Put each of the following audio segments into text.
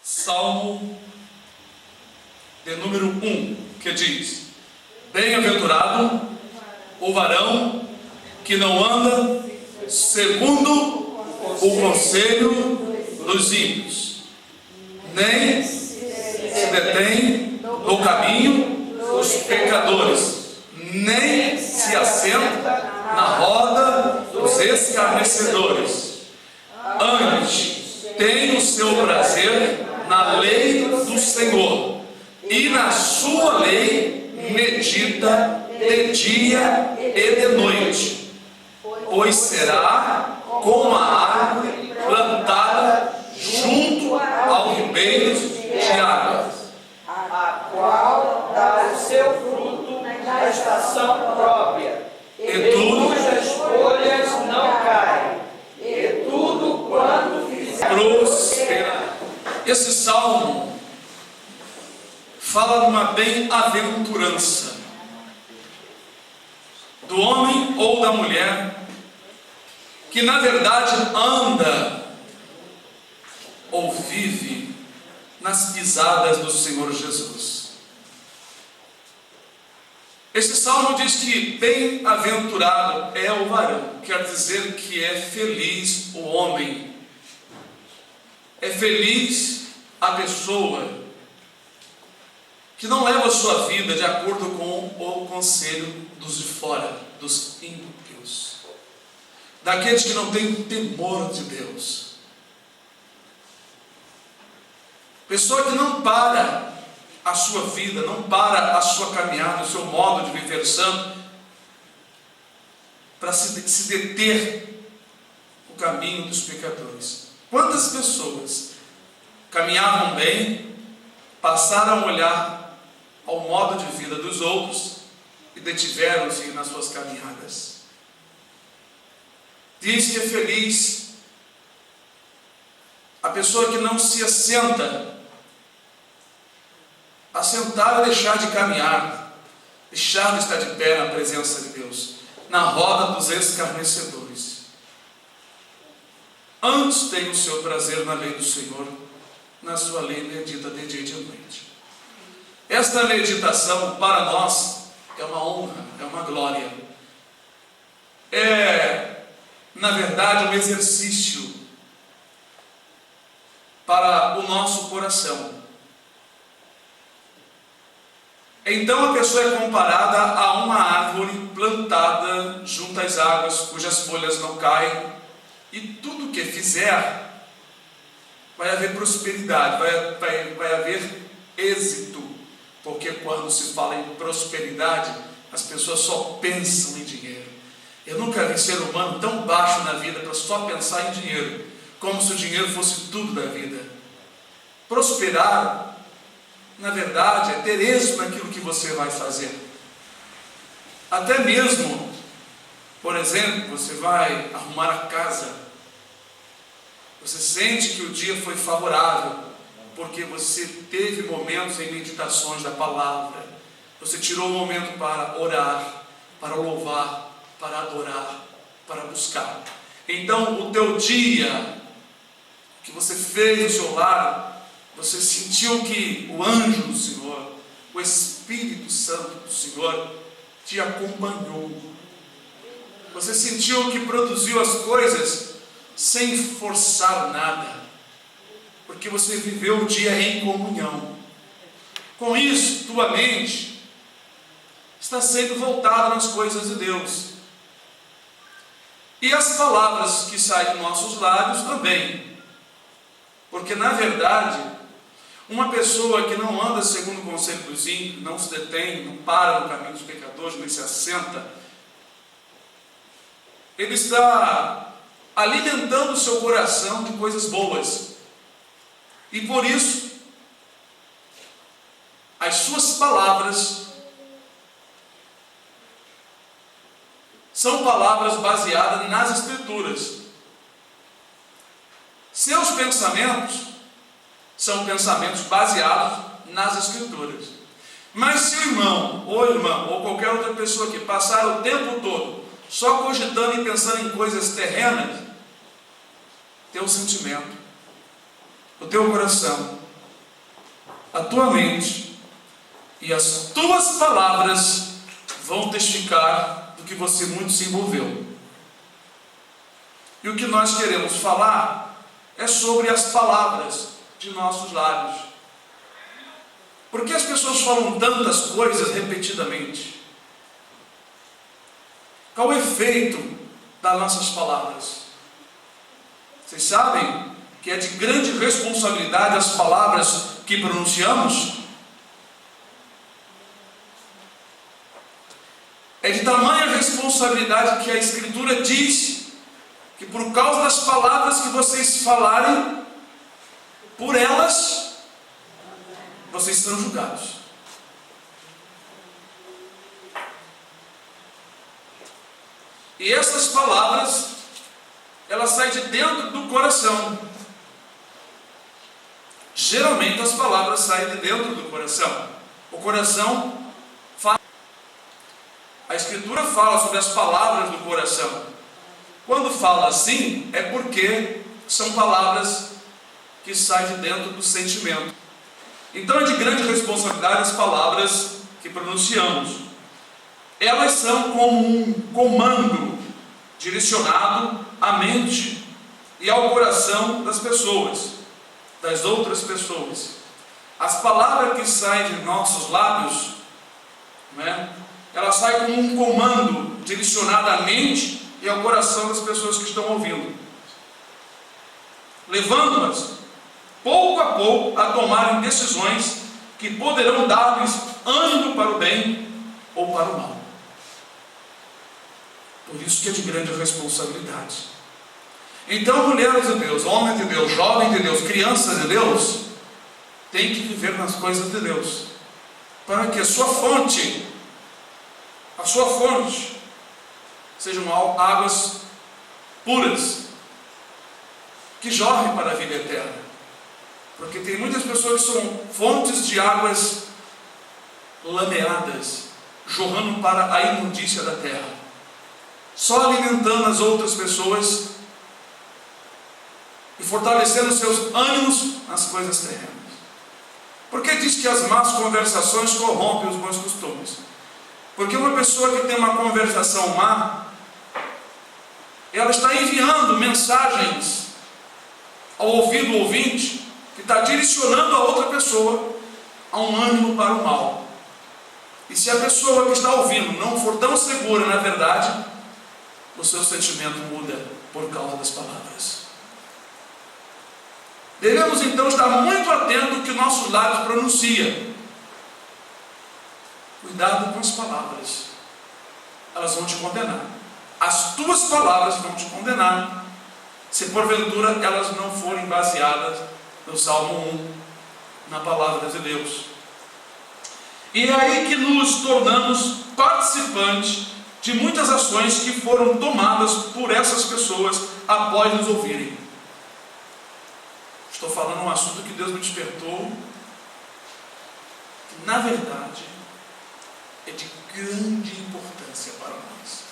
Salmo de número 1, que diz: bem-aventurado o varão que não anda segundo o conselho dos ímpios, nem se detém no caminho dos pecadores, nem se assenta na roda dos escarnecedores. Antes tem o seu prazer na lei do Senhor, e na sua lei medita de dia e de noite. Pois será como a árvore plantada junto ao ribeiro de águas, a qual dá o seu fruto na estação própria, e tudo cujas folhas não caem, e tudo quanto fizer prospera. Esse salmo fala de uma bem-aventurança do homem ou da mulher que na verdade anda ou vive nas pisadas do Senhor Jesus. Esse salmo diz que bem-aventurado é o varão, quer dizer que é feliz o homem, é feliz a pessoa que não leva a sua vida de acordo com o conselho dos de fora, dos ímpios, daqueles que não têm temor de Deus. Pessoa que não para a sua vida, não para a sua caminhada, o seu modo de viver santo, para se deter no caminho dos pecadores. Quantas pessoas caminhavam bem, passaram a olhar ao modo de vida dos outros e detiveram-se nas suas caminhadas? Diz que é feliz a pessoa que não se assenta. Assentar é deixar de caminhar, deixar de estar de pé na presença de Deus, na roda dos escarnecedores. Antes tem o seu prazer na lei do Senhor, na sua lei medita de dia e de noite. Esta meditação para nós é uma honra, é uma glória. É, na verdade, um exercício para o nosso coração. Então a pessoa é comparada a uma árvore plantada junto às águas, cujas folhas não caem, e tudo que fizer vai haver prosperidade, vai haver êxito, porque quando se fala em prosperidade, as pessoas só pensam em dinheiro. Eu nunca vi ser humano tão baixo na vida para só pensar em dinheiro, como se o dinheiro fosse tudo da vida. Prosperar, na verdade, é ter êxito naquilo que você vai fazer. Até mesmo, por exemplo, você vai arrumar a casa, você sente que o dia foi favorável, porque você teve momentos em meditações da palavra, você tirou um momento para orar, para louvar, para adorar, para buscar. Então o teu dia, que você fez do seu lar, você sentiu que o anjo do Senhor, o Espírito Santo do Senhor te acompanhou. Você sentiu que produziu as coisas sem forçar nada, porque você viveu o dia em comunhão. Com isso, tua mente está sempre voltada nas coisas de Deus. E as palavras que saem dos nossos lábios também. Porque, na verdade, uma pessoa que não anda segundo o conselho dos ímpios, não se detém, não para no caminho dos pecadores, nem se assenta, ele está alimentando o seu coração de coisas boas. E por isso, as suas palavras são palavras baseadas nas Escrituras. Seus pensamentos são pensamentos baseados nas Escrituras. Mas se o irmão, ou irmã, ou qualquer outra pessoa que passar o tempo todo só cogitando e pensando em coisas terrenas, teu sentimento, o teu coração a tua mente e as tuas palavras vão testificar do que você muito se envolveu. E o que nós queremos falar é sobre as palavras de nossos lábios. Por que as pessoas falam tantas coisas repetidamente? Qual o efeito das nossas palavras? Vocês sabem que é de grande responsabilidade as palavras que pronunciamos? É de tamanha responsabilidade que a Escritura diz que por causa das palavras que vocês falarem, por elas, vocês serão julgados. E essas palavras, elas saem de dentro do coração. Geralmente as palavras saem de dentro do coração. O coração fala. A Escritura fala sobre as palavras do coração. Quando fala assim, é porque são palavras que saem de dentro do sentimento. Então é de grande responsabilidade as palavras que pronunciamos. Elas são como um comando direcionado à mente e ao coração das pessoas, das outras pessoas. As palavras que saem de nossos lábios, elas saem como um comando direcionado à mente e ao coração das pessoas que estão ouvindo, levando-as pouco a pouco a tomarem decisões que poderão dar-lhes ânimo para o bem ou para o mal. Por isso que é de grande responsabilidade. Então, mulheres de Deus, homens de Deus, jovens de Deus, crianças de Deus, tem que viver nas coisas de Deus, para que a sua fonte sejam águas puras, que jorrem para a vida eterna. Porque tem muitas pessoas que são fontes de águas lameadas, jorrando para a imundícia da terra, só alimentando as outras pessoas e fortalecendo seus ânimos nas coisas terrenas. Porque diz que as más conversações corrompem os bons costumes? Porque uma pessoa que tem uma conversação má, ela está enviando mensagens ao ouvido do ouvinte, que está direcionando a outra pessoa a um ânimo para o mal. E se a pessoa que está ouvindo não for tão segura na verdade, o seu sentimento muda por causa das palavras. Devemos então estar muito atentos ao que nossos lábios pronunciam. Cuidado com as palavras, elas vão te condenar. As tuas palavras vão te condenar, se porventura elas não forem baseadas no Salmo 1, na palavra de Deus. E é aí que nos tornamos participantes de muitas ações que foram tomadas por essas pessoas após nos ouvirem. Estou falando um assunto que Deus me despertou, que na verdade é de grande importância para nós.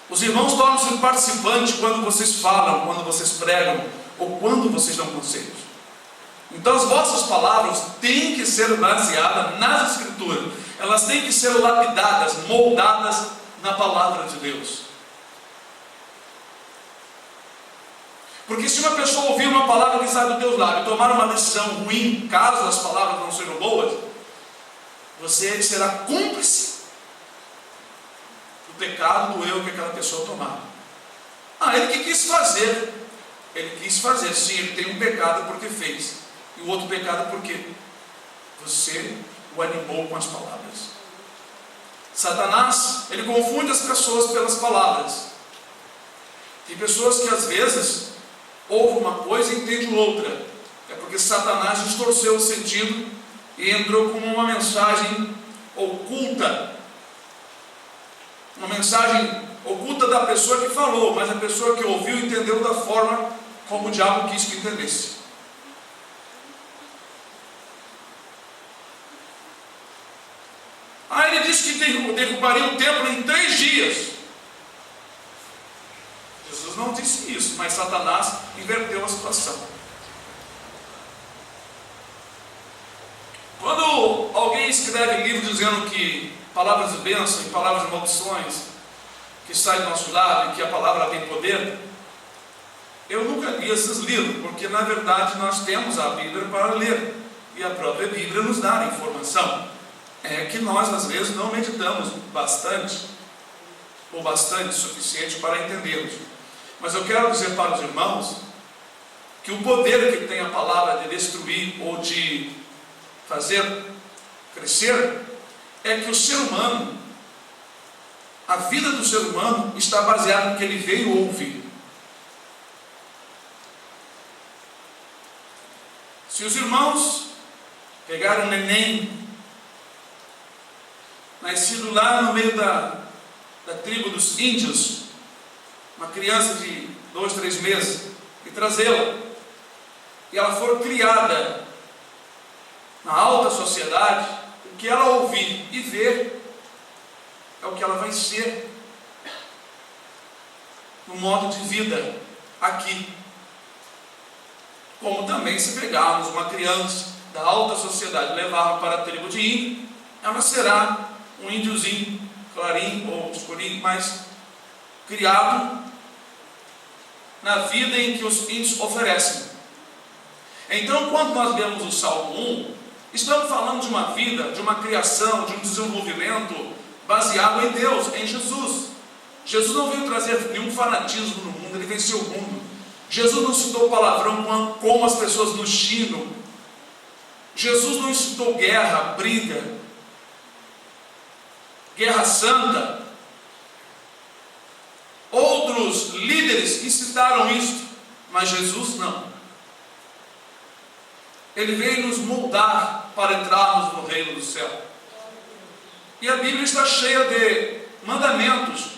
Os irmãos tornam-se participantes quando vocês falam, quando vocês pregam, ou quando vocês dão conselhos. Então as vossas palavras têm que ser baseadas nas Escrituras. Elas têm que ser lapidadas, moldadas na palavra de Deus. Porque se uma pessoa ouvir uma palavra que sai do teu lábio e tomar uma decisão ruim, caso as palavras não sejam boas, você será cúmplice do pecado, do erro que aquela pessoa tomar. Ele que quis fazer. Ele quis fazer. Sim, ele tem um pecado porque fez. E o outro pecado porque você o animou com as palavras. Satanás, ele confunde as pessoas pelas palavras. Tem pessoas que às vezes ouvem uma coisa e entendem outra. É porque Satanás distorceu o sentido e entrou com uma mensagem oculta. Uma mensagem oculta da pessoa que falou, mas a pessoa que ouviu entendeu da forma como o diabo quis que entendesse. Ele disse que derrubaria o templo em 3 dias. Jesus não disse isso, mas Satanás inverteu a situação. alguém escreve livro dizendo que palavras de bênção e palavras de maldições que saem do nosso lado e que a palavra tem poder, eu nunca li esses livros, porque na verdade nós temos a Bíblia para ler, e a própria Bíblia nos dá a informação. É que nós às vezes não meditamos bastante, ou bastante suficiente para entendermos. Mas eu quero dizer para os irmãos que o poder que tem a palavra de destruir ou de fazer crescer é que o ser humano, a vida do ser humano está baseada no que ele veio ouvir. Se os irmãos pegarem um neném nascido lá no meio da tribo dos índios, uma criança de 2, 3 meses, e trazê-la, e ela for criada na alta sociedade, o que ela ouvir e ver é o que ela vai ser no modo de vida aqui. Como também, se pegarmos uma criança da alta sociedade e levarmos para a tribo de índio, ela será um índiozinho clarinho ou escurinho, mas criado na vida em que os índios oferecem. Então, quando nós lemos o Salmo 1, estamos falando de uma vida, de uma criação, de um desenvolvimento baseado em Deus, em Jesus. Jesus não veio trazer nenhum fanatismo no mundo, ele venceu o mundo. Jesus não citou palavrão como as pessoas nos xingam. Jesus não incitou guerra, briga, guerra santa. Outros líderes incitaram isso, mas Jesus não. Ele veio nos moldar para entrarmos no reino do céu. E a Bíblia está cheia de mandamentos,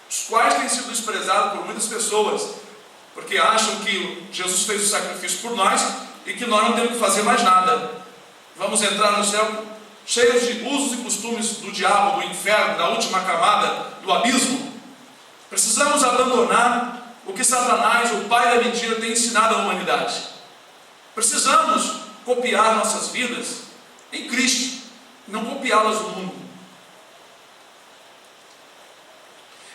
os quais têm sido desprezados por muitas pessoas, porque acham que Jesus fez o sacrifício por nós e que nós não temos que fazer mais nada. Vamos entrar no céu cheios de usos e costumes do diabo, do inferno, da última camada, do abismo. Precisamos abandonar o que Satanás, o pai da mentira, tem ensinado à humanidade. Precisamos copiar nossas vidas em Cristo, não copiá-las no mundo.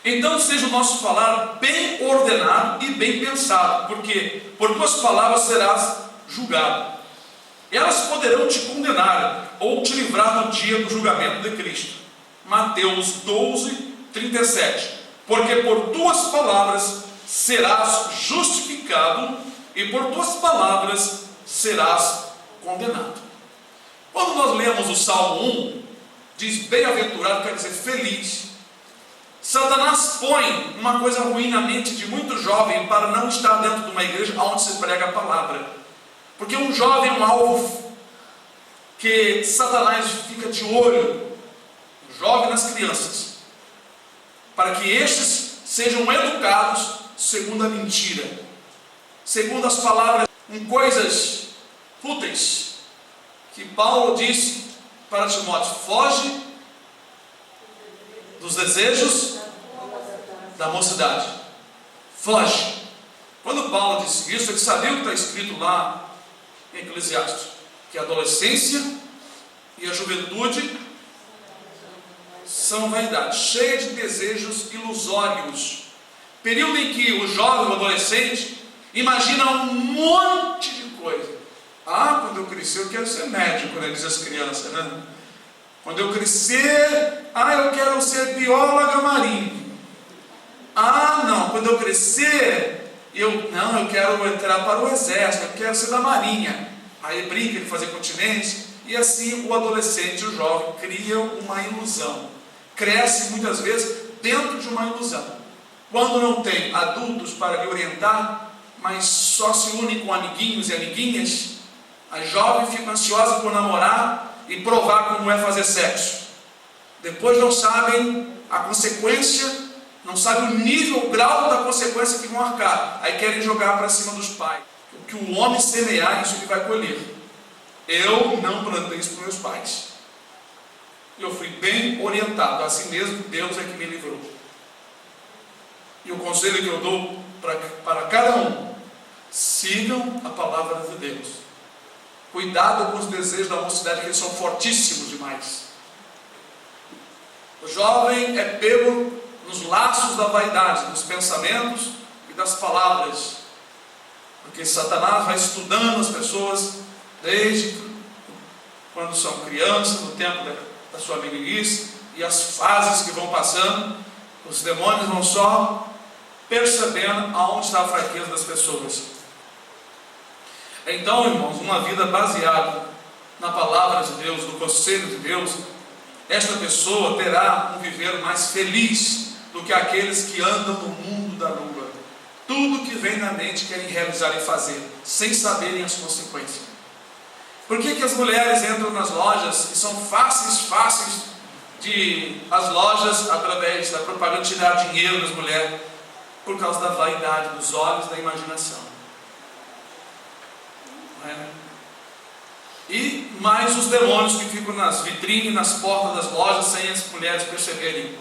Então seja o nosso falar bem ordenado e bem pensado, porque por tuas palavras serás julgado. Elas poderão te condenar ou te livrar no dia do julgamento de Cristo. Mateus 12, 37. Porque por tuas palavras serás justificado e por tuas palavras serás condenado. Quando nós lemos o Salmo 1, diz bem-aventurado, quer dizer feliz. Satanás põe uma coisa ruim na mente de muito jovem para não estar dentro de uma igreja onde se prega a palavra. Porque um jovem é um alvo que Satanás fica de olho, o jovem nas crianças, para que estes sejam educados segundo a mentira, segundo as palavras, em coisas fúteis, que Paulo disse para Timóteo: foge dos desejos da mocidade. Foge. Quando Paulo disse isso, ele sabia o que está escrito lá em Eclesiastes, que a adolescência e a juventude são vaidade, cheia de desejos ilusórios. Período em que o jovem, o adolescente, imagina um monte de coisa. Quando eu crescer eu quero ser médico, né, diz as crianças, né? Quando eu crescer, eu quero ser bióloga marinha. Não, quando eu crescer, eu quero entrar para o exército, eu quero ser da marinha. Aí brinca de fazer continência, e assim o adolescente, o jovem, cria uma ilusão. Cresce muitas vezes dentro de uma ilusão. Quando não tem adultos para lhe orientar, mas só se une com amiguinhos e amiguinhas, a jovem fica ansiosa por namorar e provar como é fazer sexo. Depois não sabem a consequência, não sabem o nível, o grau da consequência que vão arcar. Aí querem jogar para cima dos pais. O que o homem semear, isso ele vai colher. Eu não plantei isso para meus pais. Eu fui bem orientado, assim mesmo Deus é que me livrou. E o conselho que eu dou para cada um: sigam a palavra de Deus. Cuidado com os desejos da mocidade, que eles são fortíssimos demais. O jovem é pego nos laços da vaidade, dos pensamentos e das palavras, porque Satanás vai estudando as pessoas desde quando são crianças, no tempo da sua meninice, e as fases que vão passando, os demônios vão só percebendo aonde está a fraqueza das pessoas. Então, irmãos, uma vida baseada na palavra de Deus, no conselho de Deus, esta pessoa terá um viver mais feliz do que aqueles que andam no mundo da lua. Tudo que vem na mente querem realizar e fazer, sem saberem as consequências. Por que as mulheres entram nas lojas e são fáceis de as lojas, através da propaganda, tirar dinheiro das mulheres? Por causa da vaidade dos olhos, da imaginação. Não é? E mais os demônios que ficam nas vitrines, nas portas das lojas, sem as mulheres perceberem.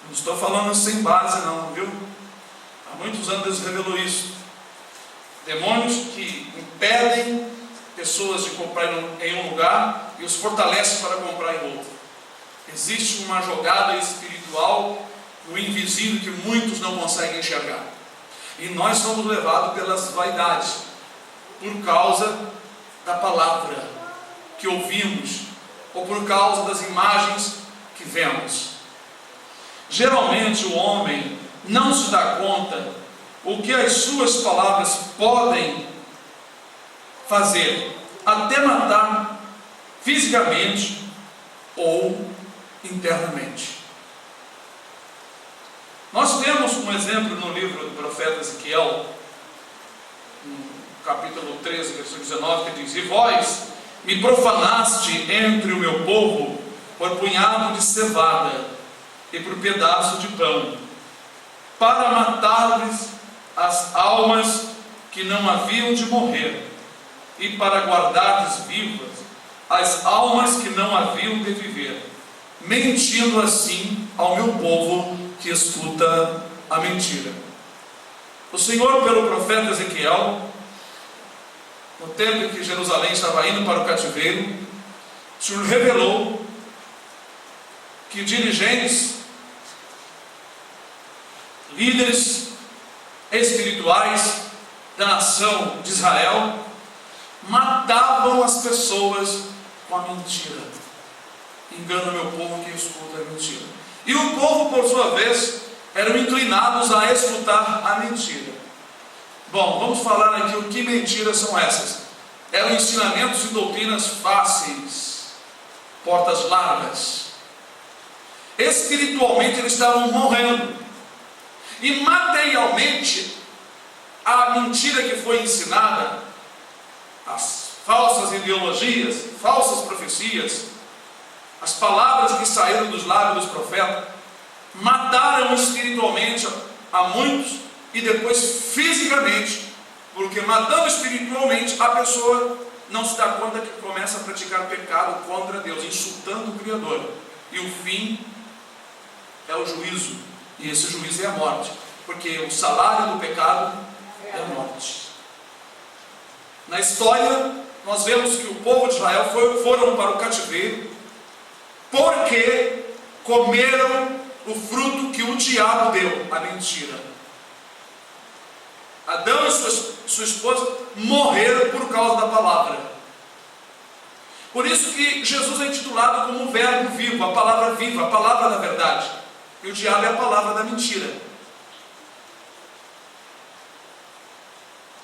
Não estou falando sem base não, viu? Há muitos anos Deus revelou isso. Demônios que impedem pessoas de comprar em um lugar e os fortalecem para comprar em outro. Existe uma jogada espiritual no invisível que muitos não conseguem enxergar. E nós somos levados pelas vaidades, por causa da palavra que ouvimos, ou por causa das imagens que vemos. Geralmente o homem não se dá conta o que as suas palavras podem fazer, até matar fisicamente ou internamente. Nós temos um exemplo no livro do profeta Ezequiel, no capítulo 13, versículo 19, que diz: E vós me profanaste entre o meu povo por punhado de cevada e por pedaço de pão, para matar-lhes as almas que não haviam de morrer, e para guardar-lhes vivas as almas que não haviam de viver, mentindo assim ao meu povo que escuta a mentira. O Senhor, pelo profeta Ezequiel, no tempo em que Jerusalém estava indo para o cativeiro, o Senhor revelou que dirigentes, líderes espirituais da nação de Israel matavam as pessoas com a mentira. Engana meu povo que escuta a mentira. E o povo, por sua vez, eram inclinados a escutar a mentira. Bom, vamos falar aqui o que mentiras são essas. Eram ensinamentos e doutrinas fáceis, portas largas. Espiritualmente eles estavam morrendo. E materialmente, a mentira que foi ensinada, as falsas ideologias, falsas profecias, as palavras que saíram dos lábios dos profetas, mataram espiritualmente a muitos e depois fisicamente, porque matando espiritualmente, a pessoa não se dá conta que começa a praticar pecado contra Deus, insultando o Criador. E o fim é o juízo, e esse juízo é a morte, porque o salário do pecado é a morte. Na história, nós vemos que o povo de Israel foram para o cativeiro, porque comeram o fruto que o diabo deu, a mentira. Adão e sua esposa morreram por causa da palavra. Por isso que Jesus é intitulado como o verbo vivo, a palavra viva, a palavra da verdade. E o diabo é a palavra da mentira.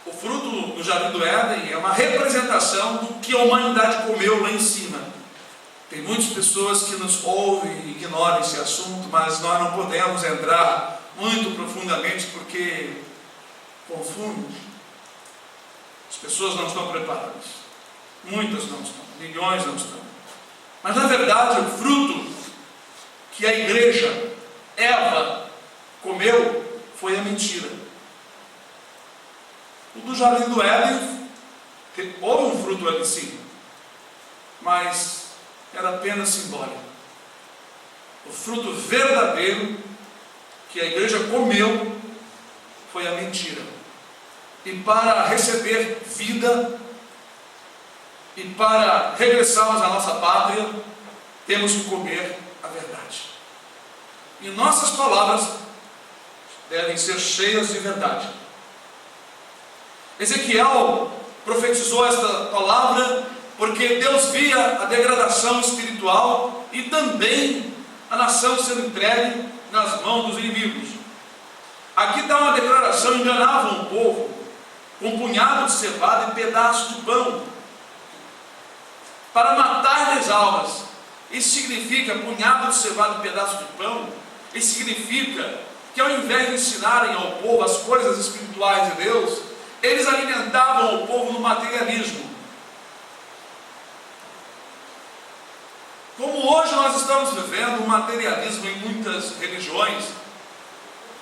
O fruto do jardim do Éden é uma representação do que a humanidade comeu lá em cima. Tem muitas pessoas que nos ouvem e ignoram esse assunto, mas nós não podemos entrar muito profundamente porque confunde. As pessoas não estão preparadas. Muitas não estão, milhões não estão. Mas na verdade o fruto que a igreja, Eva, comeu foi a mentira. O do jardim do Éden, houve um fruto ali sim, mas era apenas simbólico. O fruto verdadeiro que a igreja comeu foi a mentira. e para receber vida e para regressarmos à nossa pátria, temos que comer a verdade. E nossas palavras devem ser cheias de verdade. Ezequiel profetizou esta palavra porque Deus via a degradação espiritual e também a nação sendo entregue nas mãos dos inimigos. Aqui está uma declaração: enganavam o povo com um punhado de cevada e pedaços de pão para matar-lhes almas. Isso significa, punhado de cevada e pedaço de pão, isso significa que ao invés de ensinarem ao povo as coisas espirituais de Deus, eles alimentavam o povo no materialismo. Como hoje nós estamos vivendo um materialismo em muitas religiões,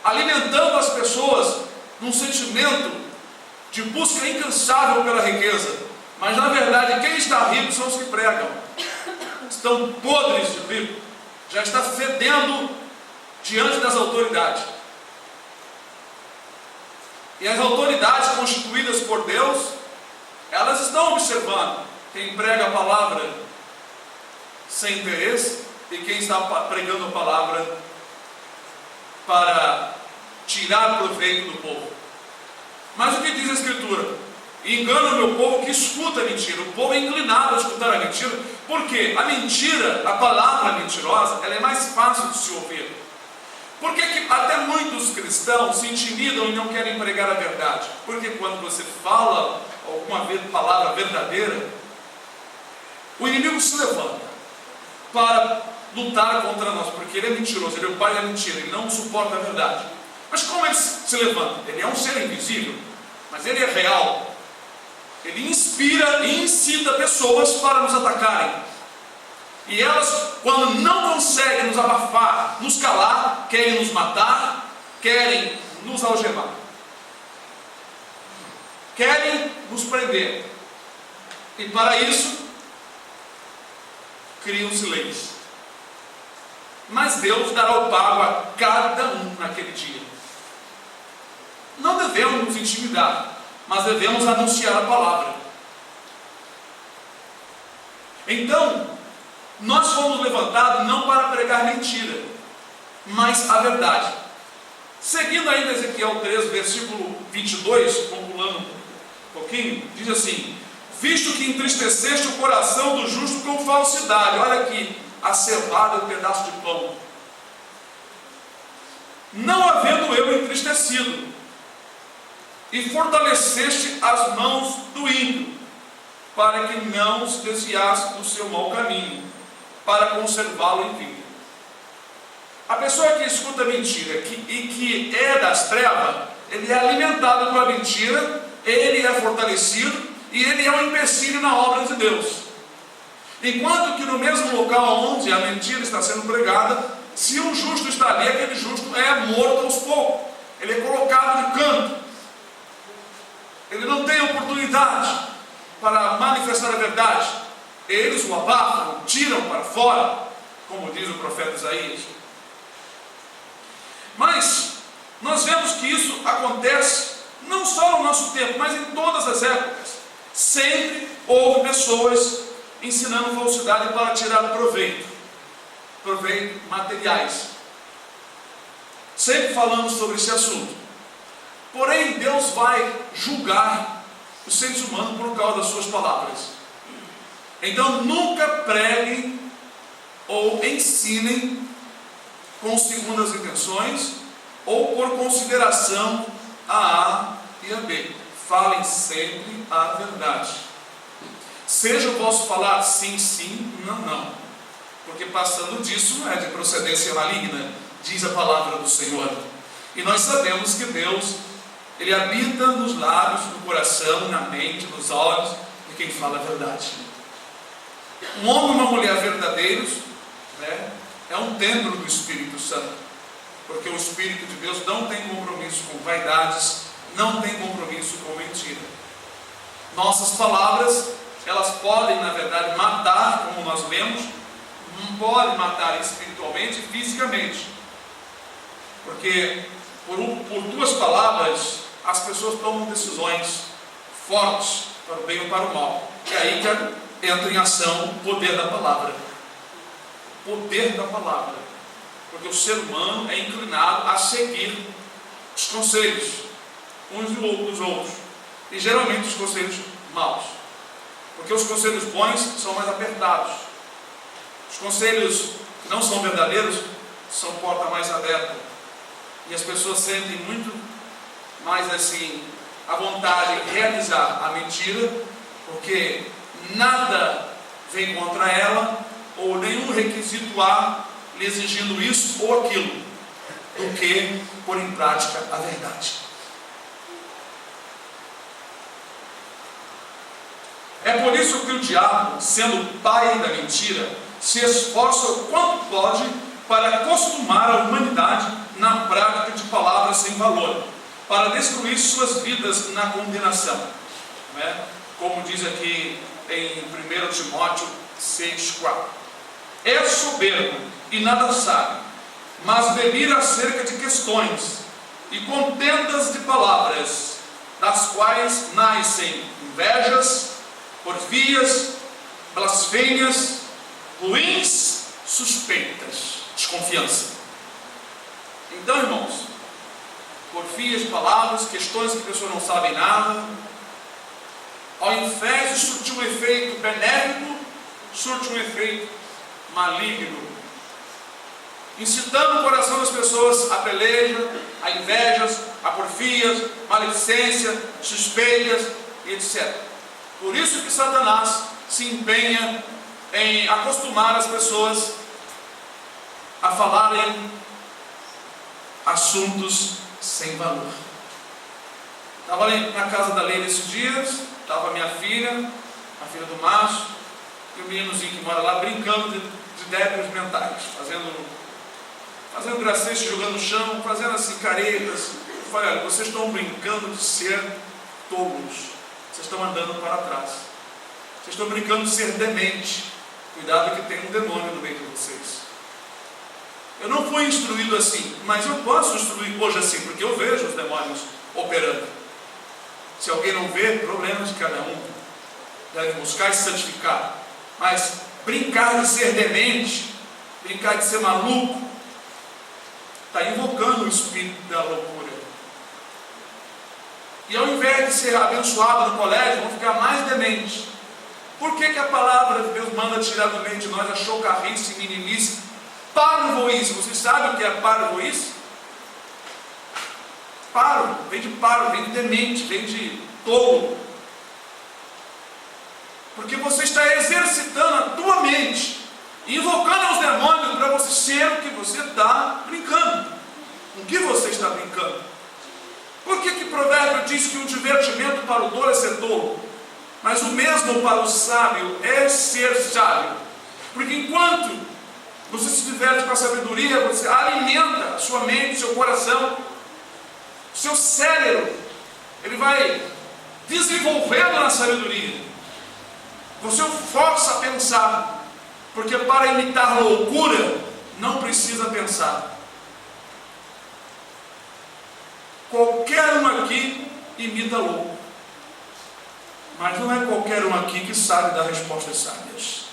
alimentando as pessoas num sentimento de busca incansável pela riqueza, mas na verdade quem está rico são os que pregam, estão podres de rico, já está fedendo diante das autoridades. E as autoridades constituídas por Deus, elas estão observando quem prega a palavra sem interesse e quem está pregando a palavra para tirar proveito do povo. Mas o que diz a Escritura? Engana o meu povo que escuta a mentira. O povo é inclinado a escutar a mentira, porque a mentira, a palavra mentirosa, ela é mais fácil de se ouvir. Por que até muitos cristãos se intimidam e não querem pregar a verdade? Porque quando você fala alguma palavra verdadeira, o inimigo se levanta para lutar contra nós, porque ele é mentiroso, ele é o pai da mentira, ele não suporta a verdade. Mas como ele se levanta? Ele é um ser invisível, mas ele é real. Ele inspira e incita pessoas para nos atacarem. E elas, quando não conseguem nos abafar, nos calar, querem nos matar, querem nos algemar, querem nos prender. E para isso, criam-se leis. Mas Deus dará o pago a cada um naquele dia. Não devemos nos intimidar, mas devemos anunciar a palavra. Então, nós fomos levantados não para pregar mentira, mas a verdade. Seguindo ainda Ezequiel 3, versículo 22, concluindo um pouquinho, diz assim: visto que entristeceste o coração do justo com falsidade. Olha aqui, a cevada, o pedaço de pão. Não havendo eu entristecido, e fortaleceste as mãos do ímpio, para que não se desviasse do seu mau caminho, para conservá-lo em vida. A pessoa que escuta mentira e que é das trevas, ele é alimentado pela mentira, ele é fortalecido e ele é um empecilho na obra de Deus. Enquanto que no mesmo local onde a mentira está sendo pregada, se um justo está ali, aquele justo é morto aos poucos, ele é colocado de canto, ele não tem oportunidade para manifestar a verdade. Eles o abafam, o tiram para fora, como diz o profeta Isaías. Mas nós vemos que isso acontece não só no nosso tempo, mas em todas as épocas. Sempre houve pessoas ensinando falsidade para tirar proveito materiais. Sempre falamos sobre esse assunto. Porém, Deus vai julgar os seres humanos por causa das suas palavras. Então, nunca preguem ou ensinem com segundas intenções ou por consideração a e a B. Falem sempre a verdade. Seja o vosso falar sim, sim, não, não. Porque passando disso não é de procedência maligna, diz a palavra do Senhor. E nós sabemos que Deus, Ele habita nos lábios, no coração, na mente, nos olhos de quem fala a verdade. Um homem e uma mulher verdadeiros, né, é um templo do Espírito Santo, porque o Espírito de Deus não tem compromisso com vaidades, não tem compromisso com mentira. Nossas palavras, elas podem, na verdade, matar, como nós lemos, não podem matar espiritualmente e fisicamente, porque por tuas palavras as pessoas tomam decisões fortes para o bem ou para o mal. E aí que entra em ação o poder da palavra. O poder da palavra. Porque o ser humano é inclinado a seguir os conselhos uns dos outros. E geralmente os conselhos maus. Porque os conselhos bons são mais apertados. Os conselhos que não são verdadeiros são porta mais aberta. E as pessoas sentem muito mais assim a vontade de realizar a mentira, porque nada vem contra ela, ou nenhum requisito há lhe exigindo isso ou aquilo, do que pôr em prática a verdade. É por isso que o diabo, sendo pai da mentira, se esforça o quanto pode para acostumar a humanidade na prática de palavras sem valor, para destruir suas vidas na condenação. Não é? Como diz aqui em 1 Timóteo 6,4. É soberbo e nada sabe, mas delira acerca de questões e contendas de palavras, das quais nascem invejas, porfias, blasfêmias, ruins suspeitas, desconfiança. Então, irmãos, porfias, palavras, questões que a pessoa não sabe nada, ao invés de surtir um efeito benéfico, surte um efeito maligno, incitando o coração das pessoas a peleja, a invejas, a porfias, maledicência, suspeitas e etc. Por isso que Satanás se empenha em acostumar as pessoas a falarem assuntos sem valor. Estava na casa da Leila esses dias, estava minha filha, a filha do Márcio, e o meninozinho que mora lá brincando de débitos mentais, fazendo gracete, jogando no chão, fazendo assim caretas. Eu falei, olha, vocês estão brincando de ser tolos, vocês estão andando para trás, vocês estão brincando de ser demente. Cuidado que tem um demônio no meio de vocês. Eu não fui instruído assim, mas eu posso instruir hoje assim, porque eu vejo os demônios operando. Se alguém não vê, problema de cada um. Deve buscar e se santificar. Mas brincar de ser demente, brincar de ser maluco, está invocando o espírito da loucura. E ao invés de ser abençoado no colégio, vão ficar mais dementes. Por que a palavra de Deus manda tirar do meio de nós a chocarrice e meninice? Parvoíce. Vocês sabem o que é parvoíce? Paro, vem de paro, vem de demente, vem de tolo. Porque você está exercitando a tua mente, invocando os demônios para você ser o que você está brincando. Com o que você está brincando? Por que provérbio diz que o divertimento para o tolo é ser tolo? Mas o mesmo para o sábio é ser sábio. Porque enquanto você se diverte com a sabedoria, você alimenta a sua mente, seu coração, seu cérebro, ele vai desenvolvendo na sabedoria. Você o força a pensar, porque para imitar loucura, não precisa pensar. Qualquer um aqui imita louco, mas não é qualquer um aqui que sabe dar respostas sábias.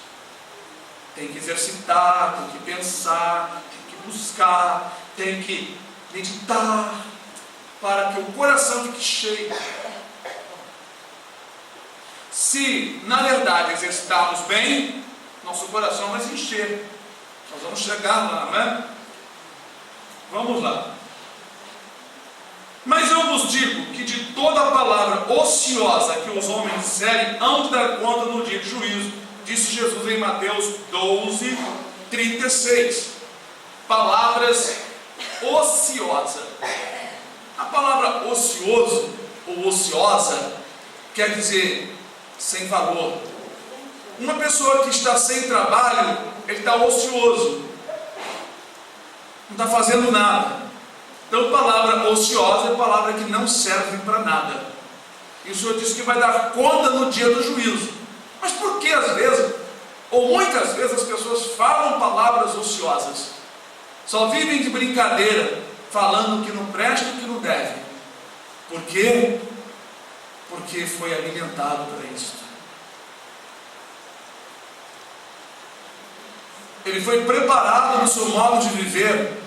Tem que exercitar, tem que pensar, tem que buscar, tem que meditar, para que o coração fique cheio. Se, na verdade, exercitarmos bem, nosso coração vai se encher. Nós vamos chegar lá, não é? Vamos lá. Mas eu vos digo que de toda a palavra ociosa que os homens disserem, hão de dar conta no dia de juízo, disse Jesus em Mateus 12, 36. Palavras ociosas. A palavra ocioso ou ociosa quer dizer sem valor. Uma pessoa que está sem trabalho, ele está ocioso, não está fazendo nada. Então, palavra ociosa é palavra que não serve para nada. E o Senhor disse que vai dar conta no dia do juízo. Mas por que às vezes, ou muitas vezes, as pessoas falam palavras ociosas? Só vivem de brincadeira, falando o que não presta e o que não deve. Por quê? Porque foi alimentado para isso. Ele foi preparado no seu modo de viver,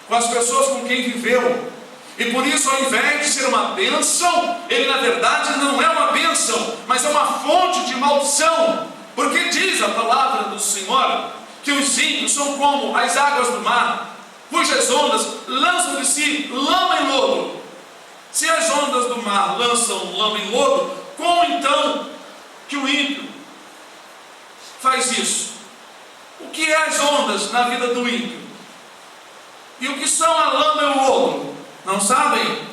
com as pessoas com quem viveu. E por isso, ao invés de ser uma bênção, ele na verdade não é uma bênção, mas é uma fonte de maldição. Porque diz a palavra do Senhor que os ímpios são como as águas do mar, cujas ondas lançam de si lama e lodo. Se as ondas do mar lançam lama e lodo, como então que o ímpio faz isso? O que é as ondas na vida do ímpio? E o que são a lama e o lodo? Não sabem?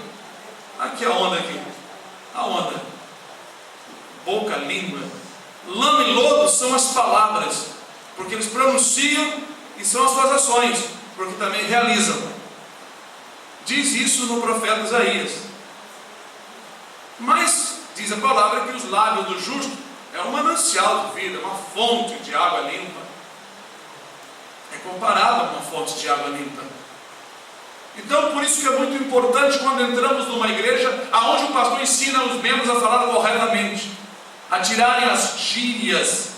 Aqui a onda aqui. A onda. Boca, língua. Lama e lodo são as palavras, porque eles pronunciam, e são as suas ações, porque também realizam. Diz isso no profeta Isaías. Mas diz a palavra que os lábios do justo é um manancial de vida, uma fonte de água limpa. É comparado a uma fonte de água limpa. Então, por isso que é muito importante quando entramos numa igreja aonde o pastor ensina os membros a falar corretamente, a tirarem as gírias,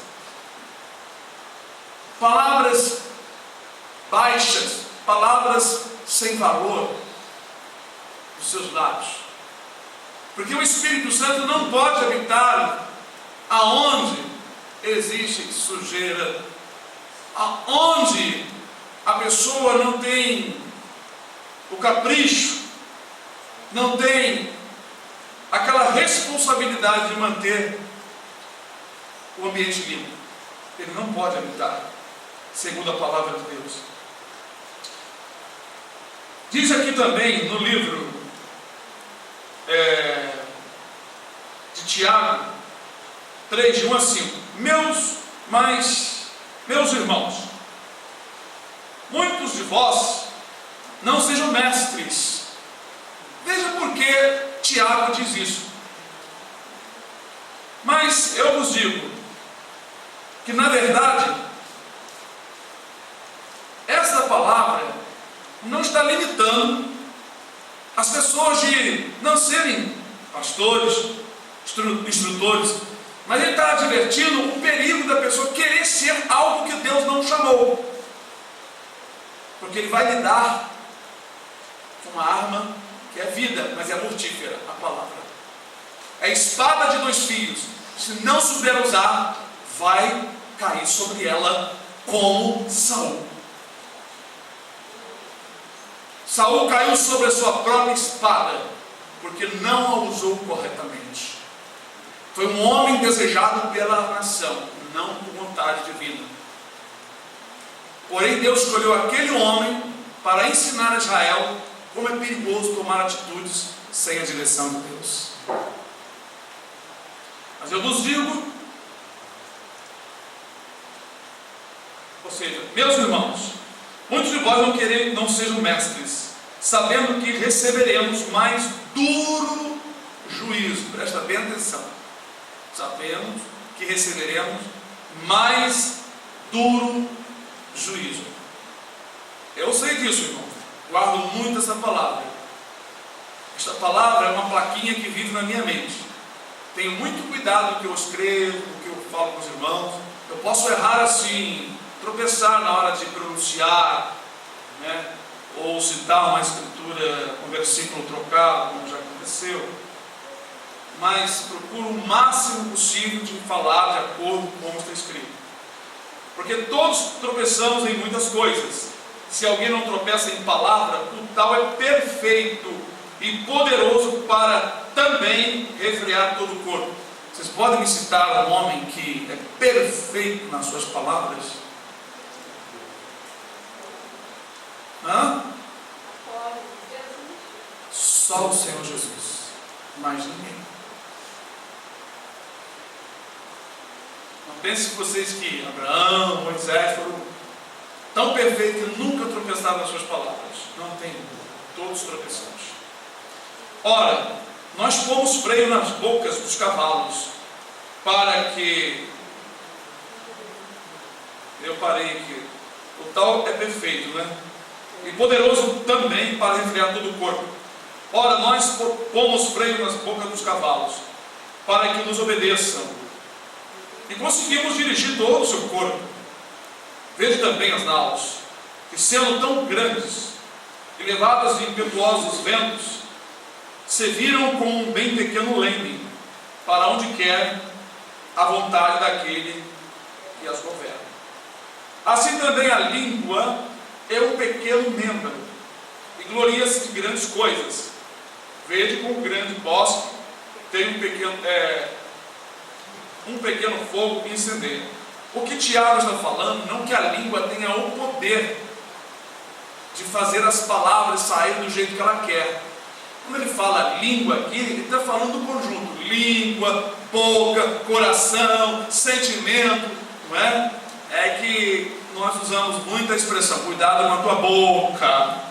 palavras baixas, palavras sem valor dos seus lábios. Porque o Espírito Santo não pode habitar aonde existe sujeira, aonde a pessoa não tem o capricho, não tem aquela responsabilidade de manter o ambiente limpo. Ele não pode habitar, segundo a palavra de Deus. Diz aqui também no livro de Tiago 3, de 1 a 5: Meus irmãos, muitos de vós não sejam mestres. Veja por que Tiago diz isso. Mas eu vos digo que, na verdade, essa palavra não está limitando as pessoas de não serem pastores, instrutores, mas ele está advertindo o perigo da pessoa querer ser algo que Deus não chamou, porque ele vai lidar com uma arma que é vida, mas é mortífera. A palavra é a espada de 2 fios. Se não souber usar, vai cair sobre ela como Saul. Saul caiu sobre a sua própria espada, porque não a usou corretamente. Foi um homem desejado pela nação, não por vontade divina. Porém, Deus escolheu aquele homem para ensinar a Israel como é perigoso tomar atitudes sem a direção de Deus. Mas eu vos digo, ou seja, meus irmãos, muitos de vós não sejam mestres, sabendo que receberemos mais duro juízo. Presta bem atenção. Sabemos que receberemos mais duro juízo. Eu sei disso, irmão. Guardo muito essa palavra. Esta palavra é uma plaquinha que vive na minha mente. Tenho muito cuidado no que eu escrevo, no que eu falo com os irmãos. Eu posso errar assim, tropeçar na hora de pronunciar, né? Ou citar uma escritura, um versículo trocado, como já aconteceu. Mas procuro o máximo possível de falar de acordo com como está escrito. Porque todos tropeçamos em muitas coisas. Se alguém não tropeça em palavra, o tal é perfeito e poderoso para também refrear todo o corpo. Vocês podem me citar um homem que é perfeito nas suas palavras? Hã? Só o Senhor Jesus, mais ninguém. Não pense vocês que Abraão, Moisés foram tão perfeitos que nunca tropeçaram nas suas palavras. Não tem, todos tropeçamos. Ora, nós pomos freio nas bocas dos cavalos, para que, eu parei aqui, o tal é perfeito, né? E poderoso também para refrear todo o corpo. Ora, nós pomos freio nas bocas dos cavalos, para que nos obedeçam, e conseguimos dirigir todo o seu corpo. Veja também as naus, que sendo tão grandes e levadas de impetuosos ventos, se viram com um bem pequeno leme, para onde quer a vontade daquele que as governa. Assim também a língua é um pequeno membro, e gloria-se de grandes coisas. Vede com um grande bosque tem um pequeno fogo que incendeia. O que Tiago está falando, não que a língua tenha o poder de fazer as palavras saírem do jeito que ela quer. Quando ele fala língua aqui, ele está falando do conjunto: língua, boca, coração, sentimento, não é? É que nós usamos muito a expressão, cuidado com a tua boca,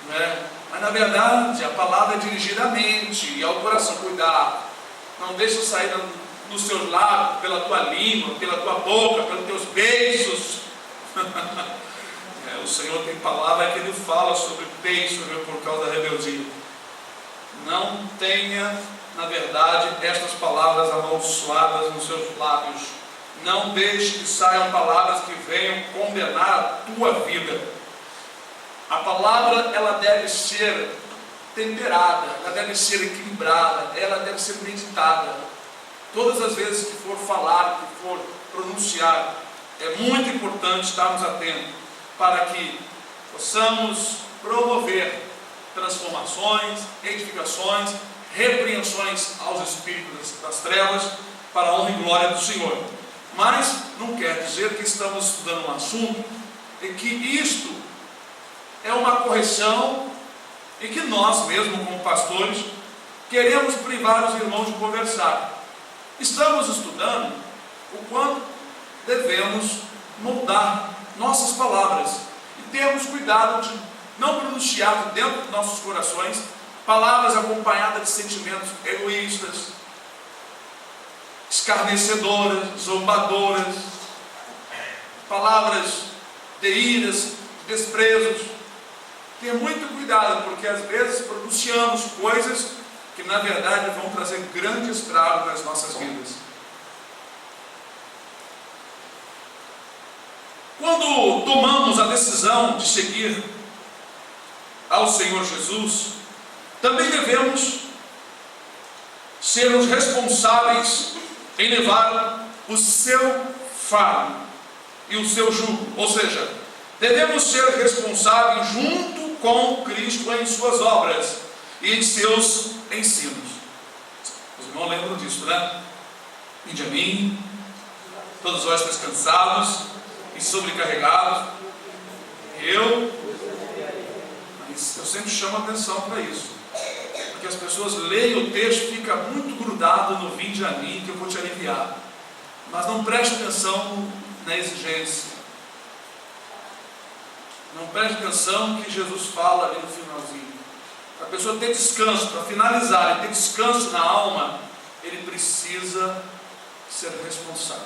não é? Mas na verdade a palavra é dirigida à mente e ao coração. Cuidado, não deixa sair nos seus lábios, pela tua língua, pela tua boca, pelos teus beijos. O Senhor tem palavra que Ele fala sobre beijo, por causa da rebeldia. Não tenha, na verdade, estas palavras amaldiçoadas nos seus lábios. Não deixe que saiam palavras que venham condenar a tua vida. A palavra, ela deve ser temperada, ela deve ser equilibrada, ela deve ser meditada. Todas as vezes que for falar, que for pronunciar, é muito importante estarmos atentos para que possamos promover transformações, edificações, repreensões aos espíritos das trevas, para a honra e glória do Senhor. Mas não quer dizer que estamos estudando um assunto e que isto é uma correção e que nós mesmos, como pastores, queremos privar os irmãos de conversar. Estamos estudando o quanto devemos moldar nossas palavras e termos cuidado de não pronunciar dentro de nossos corações palavras acompanhadas de sentimentos egoístas, escarnecedoras, zombadoras, palavras de iras, desprezos. Ter muito cuidado, porque às vezes pronunciamos coisas que na verdade vão trazer grande estrago nas nossas vidas. Quando tomamos a decisão de seguir ao Senhor Jesus, também devemos ser os responsáveis em levar o seu fardo e o seu jugo, ou seja, devemos ser responsáveis junto com Cristo em suas obras e em seus ensinos. Os irmãos lembram disso, né? Vinde a mim, todos vós descansados e sobrecarregados, eu sempre chamo a atenção para isso, porque as pessoas leem o texto e ficam muito grudadas no vinde a mim, que eu vou te aliviar, mas não preste atenção na exigência. Não preste atenção que Jesus fala ali no finalzinho. Para a pessoa ter descanso, para finalizar, e ter descanso na alma, ele precisa ser responsável.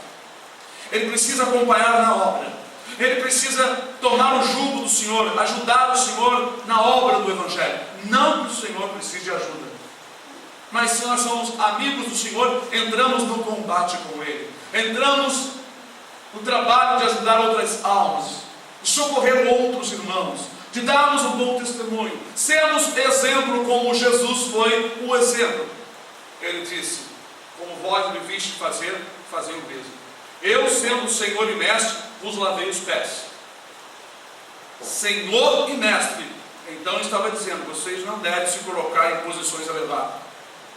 Ele precisa acompanhar na obra. Ele precisa tomar o jugo do Senhor, ajudar o Senhor na obra do Evangelho. Não que o Senhor precise de ajuda, mas se nós somos amigos do Senhor, entramos no combate com Ele. Entramos no trabalho de ajudar outras almas, de socorrer outros irmãos, de darmos um bom testemunho, sermos exemplo como Jesus foi o exemplo. Ele disse: como vós me viste fazer, fazei o mesmo. Eu, sendo Senhor e Mestre, vos lavei os pés. Senhor e Mestre. Então ele estava dizendo: vocês não devem se colocar em posições elevadas.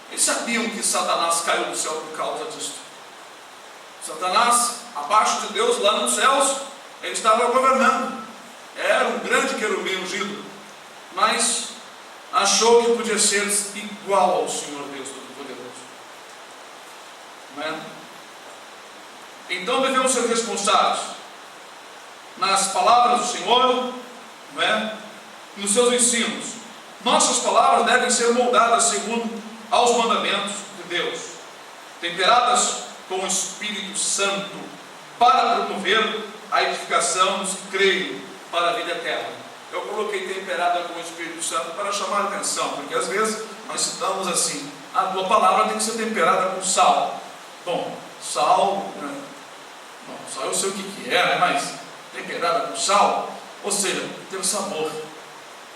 Eles sabiam que Satanás caiu do céu por causa disso. Satanás, abaixo de Deus, lá nos céus, ele estava governando. Era um grande querubim ungido, mas achou que podia ser igual ao Senhor Deus Todo-Poderoso. Não é? Então devemos ser responsáveis nas palavras do Senhor, não é? Nos seus ensinos. Nossas palavras devem ser moldadas segundo aos mandamentos de Deus, temperadas com o Espírito Santo, para promover a edificação dos que creem para a vida eterna. eu coloquei temperada com o Espírito Santo para chamar a atenção, porque às vezes nós citamos assim, a tua palavra tem que ser temperada com sal. Bom, sal, né? Bom, sal eu sei o que é, né? Mas temperada com sal, ou seja, ter sabor,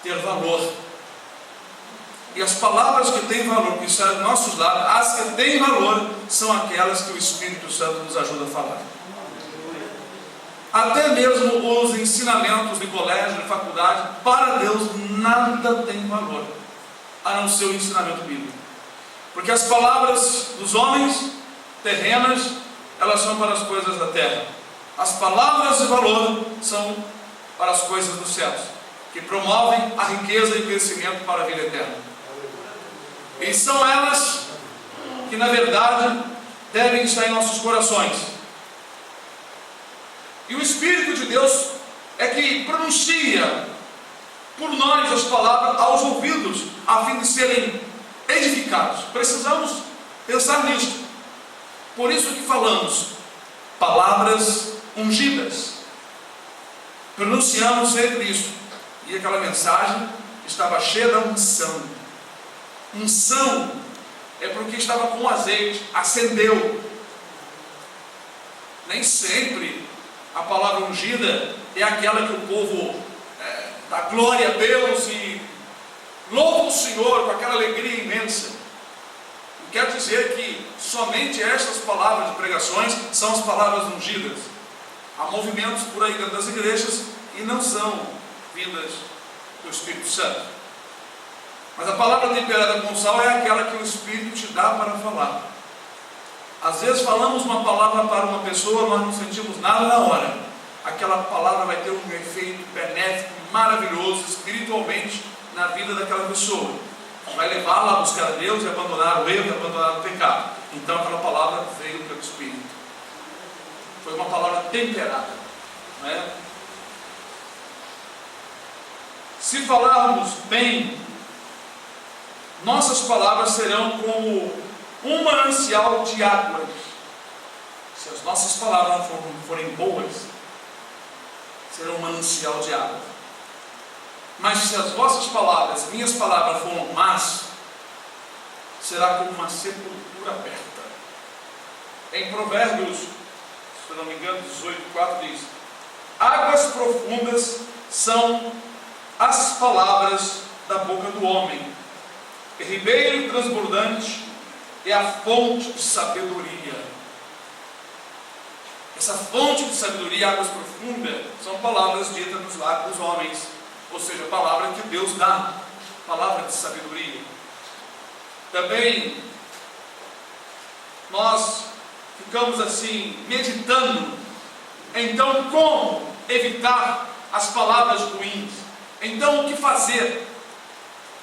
ter valor. E as palavras que têm valor, que saem dos nossos lábios, as que têm valor, são aquelas que o Espírito Santo nos ajuda a falar. Até mesmo os ensinamentos de colégio, de faculdade, para Deus nada tem valor, a não ser o ensinamento bíblico. Porque as palavras dos homens terrenas, elas são para as coisas da terra. As palavras de valor são para as coisas dos céus, que promovem a riqueza e o crescimento para a vida eterna. E são elas que, na verdade, devem estar em nossos corações. E o Espírito de Deus é que pronuncia por nós as palavras aos ouvidos, a fim de serem edificados. Precisamos pensar nisto. Por isso que falamos palavras ungidas. Pronunciamos sempre isso. E aquela mensagem estava cheia da unção. Unção é porque estava com azeite, acendeu. Nem sempre a palavra ungida é aquela que o povo dá glória a Deus e louva o Senhor com aquela alegria imensa. Não quer dizer que somente estas palavras de pregações são as palavras ungidas. Há movimentos por aí dentro das igrejas e não são vindas do Espírito Santo. Mas a palavra temperada com sal é aquela que o Espírito te dá para falar. Às vezes falamos uma palavra para uma pessoa, nós não sentimos nada na hora. Aquela palavra vai ter um efeito benéfico, maravilhoso, espiritualmente, na vida daquela pessoa. Vai levá-la a buscar a Deus e abandonar o erro e abandonar o pecado. Então aquela palavra veio pelo Espírito. Foi uma palavra temperada, não é? Se falarmos bem, nossas palavras serão como um manancial de águas. Se as nossas palavras não forem boas, serão um manancial de água. Mas se as vossas palavras, minhas palavras, forem más, será como uma sepultura aberta. Em Provérbios, se não me engano, 18:4 diz: águas profundas são as palavras da boca do homem, e ribeiro transbordante é a fonte de sabedoria. Essa fonte de sabedoria, águas profundas, são palavras ditas nos lábios dos homens, ou seja, a palavra que Deus dá, palavra de sabedoria. Também nós ficamos assim, meditando, então como evitar as palavras ruins? Então o que fazer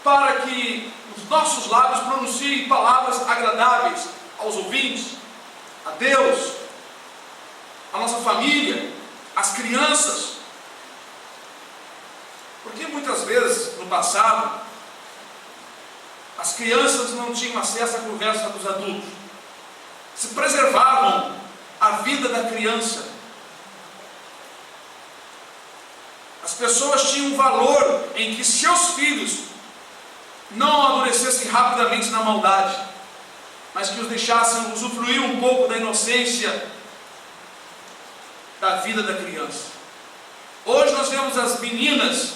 para que os nossos lábios pronunciem palavras agradáveis aos ouvintes, a Deus, a nossa família, as crianças? Porque muitas vezes, no passado, as crianças não tinham acesso à conversa dos adultos. Se preservavam a vida da criança. As pessoas tinham um valor em que seus filhos não amadurecessem rapidamente na maldade, mas que os deixassem usufruir um pouco da inocência da vida da criança. Hoje nós vemos as meninas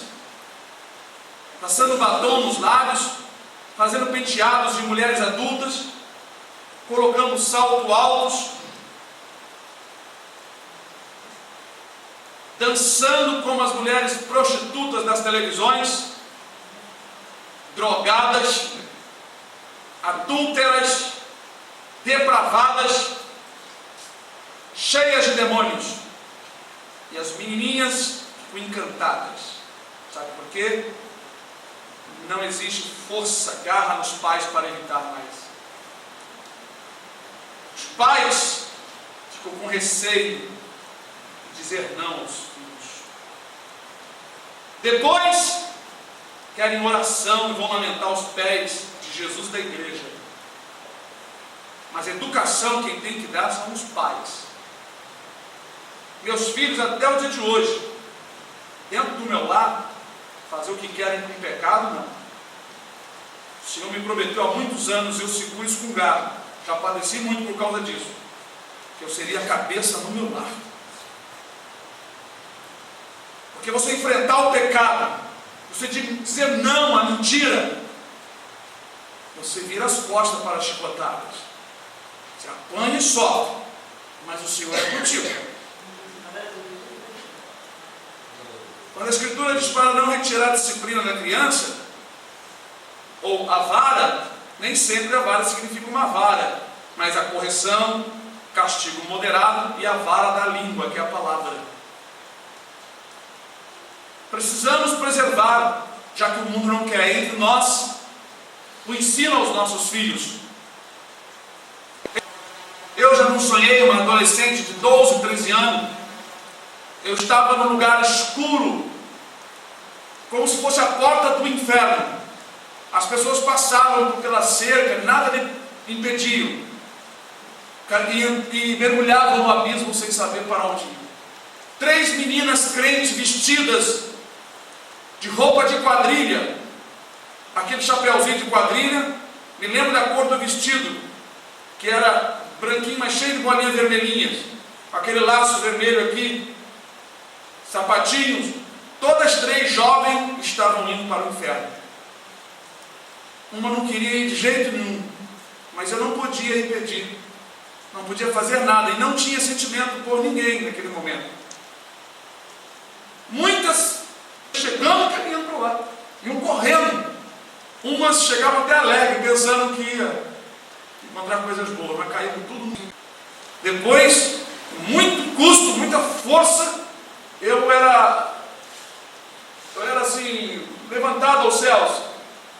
passando batom nos lábios, fazendo penteados de mulheres adultas, colocando salto altos, dançando como as mulheres prostitutas das televisões, drogadas, adúlteras, depravadas, cheias de demônios. E as menininhas ficam encantadas. Sabe por quê? Não existe força, garra nos pais para evitar mais. Os pais ficam com receio de dizer não aos filhos. Depois, querem oração e vão lamentar os pés de Jesus da igreja. Mas a educação quem tem que dar são os pais. Meus filhos, até o dia de hoje, dentro do meu lar, fazer o que querem com o pecado, não. O Senhor me prometeu há muitos anos, eu seguro isso com garra. Já padeci muito por causa disso, que eu seria a cabeça no meu lar. Porque você enfrentar o pecado, você dizer não à mentira, você vira as costas para as chicotadas. Você apanha e sofre, mas o Senhor é contigo. Quando a Escritura diz para não retirar a disciplina da criança, ou a vara, nem sempre a vara significa uma vara, mas a correção, castigo moderado e a vara da língua, que é a palavra. Precisamos preservar, já que o mundo não quer, entre nós, o ensino aos nossos filhos. Eu já não sonhei uma adolescente de 12, 13 anos. Eu estava num lugar escuro, como se fosse a porta do inferno. As pessoas passavam pela cerca, nada lhe impediam, e mergulhavam no abismo sem saber para onde ir. 3 meninas crentes vestidas de roupa de quadrilha, aquele chapéuzinho de quadrilha, me lembro da cor do vestido, que era branquinho, mas cheio de bolinhas vermelhinhas, aquele laço vermelho aqui, sapatinhos. Todas 3 jovens estavam indo para o inferno. Uma não queria ir de jeito nenhum, mas eu não podia impedir, não podia fazer nada, e não tinha sentimento por ninguém naquele momento. Muitas chegando e caminhando para lá, iam correndo. Umas chegavam até alegre, pensando que ia encontrar coisas boas, mas caíram tudo. Depois, muito custo, muita força, eu era assim, levantado aos céus.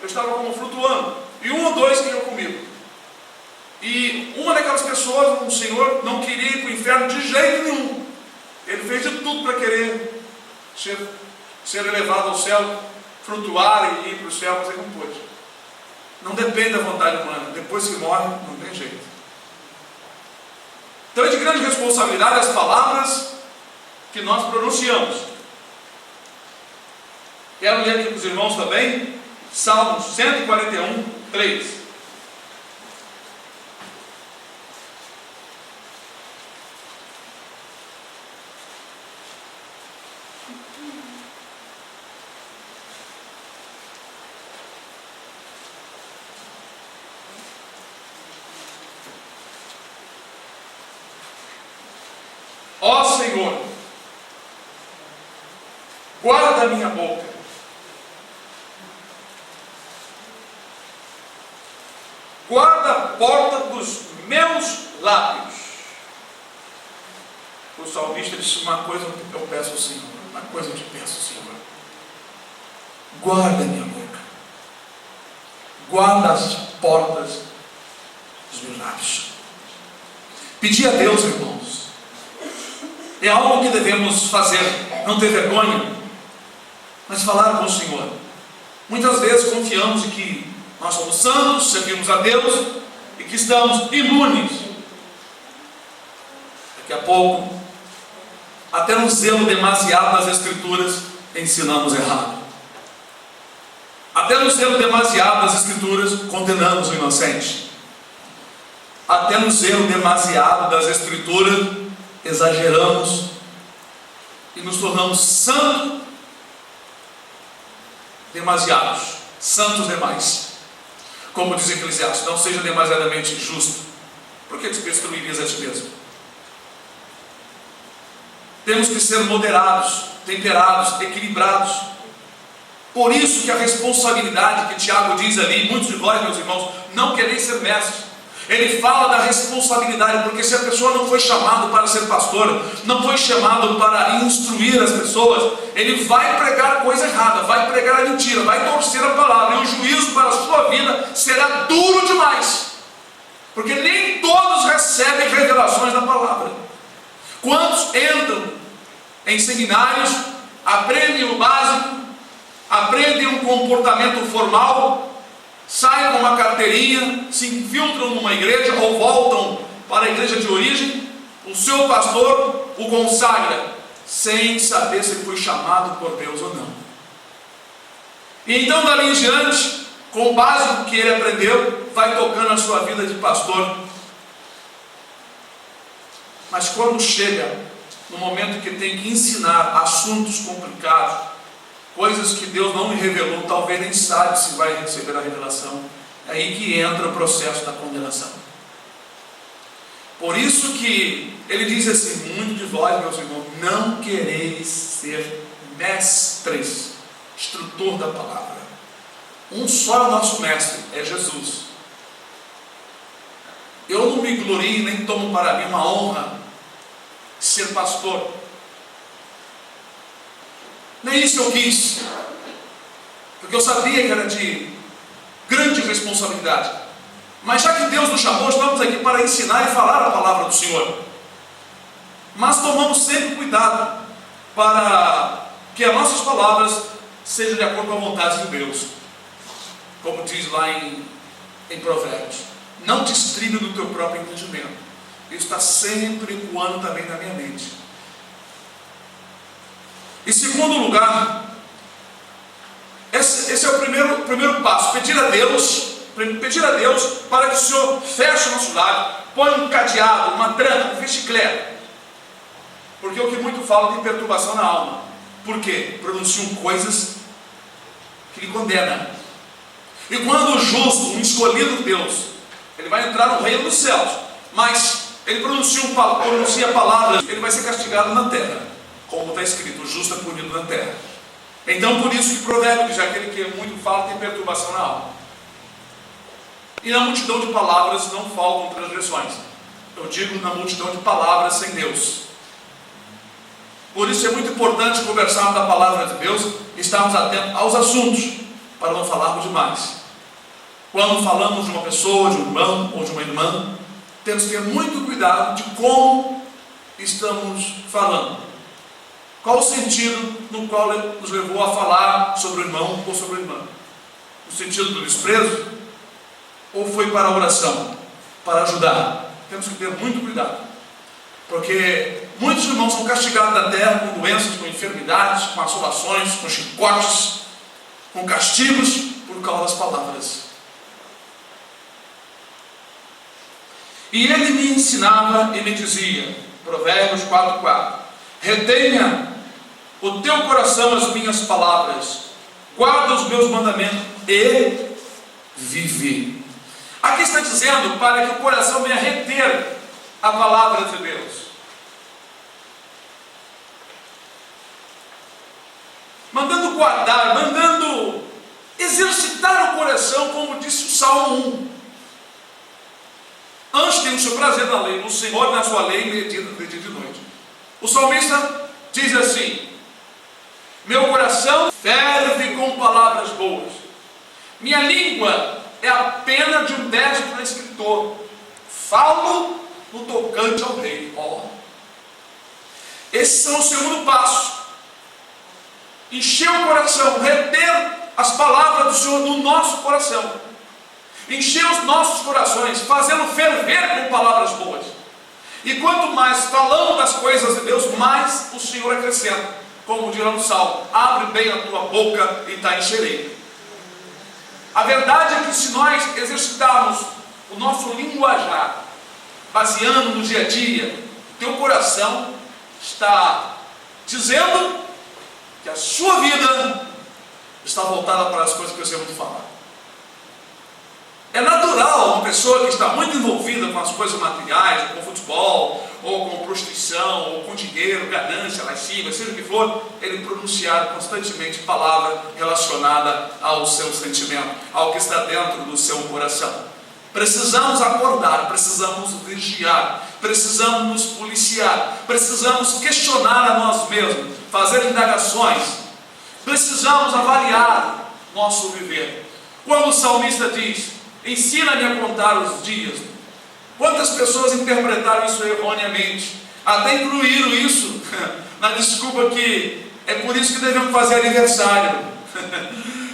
Eu estava como flutuando, e 1 ou 2 que iam comigo. E uma daquelas pessoas, um senhor, não queria ir para o inferno de jeito nenhum. Ele fez de tudo para querer ser elevado ao céu, flutuar e ir para o céu, mas ele não pôde. Não depende da vontade humana. Depois que morre, não tem jeito. Então é de grande responsabilidade as palavras que nós pronunciamos. Quero ler aqui para os irmãos também, Salmos 141, 3. Ó Senhor, guarda a minha boca, guarda a porta dos meus lábios. O salmista disse: uma coisa eu peço ao Senhor, uma coisa eu te peço, Senhor, guarda a minha boca, guarda as portas dos meus lábios. Pedir a Deus, irmãos, é algo que devemos fazer, não ter vergonha, mas falar com o Senhor. Muitas vezes confiamos em que nós somos santos, servimos a Deus e que estamos imunes. Daqui a pouco, até no zelo demasiado das Escrituras, ensinamos errado. Até no zelo demasiado das Escrituras, condenamos o inocente. Até no zelo demasiado das Escrituras, exageramos e nos tornamos santos demasiados, santos demais. Como diz Eclesiastes: não seja demasiadamente justo, porque te destruirias a ti mesmo. Temos que ser moderados, temperados, equilibrados. Por isso que a responsabilidade que Tiago diz ali, muitos de vós, meus irmãos, não quereis ser mestres. Ele fala da responsabilidade, porque se a pessoa não foi chamado para ser pastor, não foi chamado para instruir as pessoas, ele vai pregar coisa errada, vai pregar a mentira, vai torcer a palavra, e o juízo para a sua vida será duro demais, porque nem todos recebem revelações da palavra. Quantos entram em seminários, aprendem o básico, aprendem um comportamento formal, saem com uma carteirinha, se infiltram numa igreja ou voltam para a igreja de origem, o seu pastor o consagra, sem saber se foi chamado por Deus ou não. E então dali em diante, com base no que ele aprendeu, vai tocando a sua vida de pastor. Mas quando chega no momento que tem que ensinar assuntos complicados, coisas que Deus não me revelou, talvez nem sabe se vai receber a revelação, é aí que entra o processo da condenação. Por isso que ele diz assim: muito de vós, meus irmãos, não quereis ser mestres, instrutor da palavra. Um só é o nosso mestre, é Jesus. Eu não me glorio nem tomo para mim uma honra ser pastor. Nem isso eu quis, porque eu sabia que era de grande responsabilidade. Mas já que Deus nos chamou, estamos aqui para ensinar e falar a palavra do Senhor. Mas tomamos sempre cuidado para que as nossas palavras sejam de acordo com a vontade de Deus. Como diz lá em Provérbios: não te estribe do teu próprio entendimento. Isso está sempre ecoando também na minha mente. Em segundo lugar, esse é o primeiro passo: pedir a Deus para que o Senhor feche o nosso lado, põe um cadeado, uma tranca, um chiclete. Porque o que muito fala tem perturbação na alma. Por quê? Pronunciam coisas que lhe condenam. E quando o justo, um escolhido de Deus, ele vai entrar no reino dos céus, mas ele pronuncia palavras, ele vai ser castigado na terra, como está escrito: o justo é punido na terra. Então, por isso que Provérbios, já aquele que muito fala, tem perturbação na alma. E na multidão de palavras não faltam transgressões. Eu digo na multidão de palavras sem Deus. Por isso é muito importante conversarmos da palavra de Deus e estarmos atentos aos assuntos, para não falarmos demais. Quando falamos de uma pessoa, de um irmão ou de uma irmã, temos que ter muito cuidado de como estamos falando. Qual o sentido no qual ele nos levou a falar sobre o irmão ou sobre a irmã? No sentido do desprezo? Ou foi para a oração? Para ajudar? Temos que ter muito cuidado. Porque muitos irmãos são castigados na terra com doenças, com enfermidades, com assolações, com chicotes, com castigos por causa das palavras. E ele me ensinava e me dizia, Provérbios 4:4, retenha o teu coração as minhas palavras, guarda os meus mandamentos e vive. Aqui está dizendo para que o coração venha reter a palavra de Deus. Mandando guardar, mandando exercitar o coração, como disse o Salmo 1. Antes tem o seu prazer na lei, no Senhor, na sua lei, medita de dia e de noite. O salmista diz assim: meu coração ferve com palavras boas. Minha língua é a pena de um destro escritor. Falo no tocante ao rei. Esse é o segundo passo. Encher o coração, reter as palavras do Senhor no nosso coração. Encher os nossos corações, fazê-lo ferver com palavras boas. E quanto mais falamos das coisas de Deus, mais o Senhor acrescenta. Como diz no Salmo: abre bem a tua boca e te encherei. A verdade é que se nós exercitarmos o nosso linguajar, baseando no dia a dia, teu coração está dizendo que a sua vida está voltada para as coisas que você muito fala. É natural uma pessoa que está muito envolvida com as coisas materiais, com futebol, ou com prostituição, ou com dinheiro, ganância, lascívia, seja o que for, ele pronunciar constantemente palavra relacionada ao seu sentimento, ao que está dentro do seu coração. Precisamos acordar, precisamos vigiar, precisamos nos policiar, precisamos questionar a nós mesmos, fazer indagações, precisamos avaliar nosso viver. Quando o salmista diz: ensina-me a contar os dias, quantas pessoas interpretaram isso erroneamente, até incluíram isso na desculpa que é por isso que devemos fazer aniversário,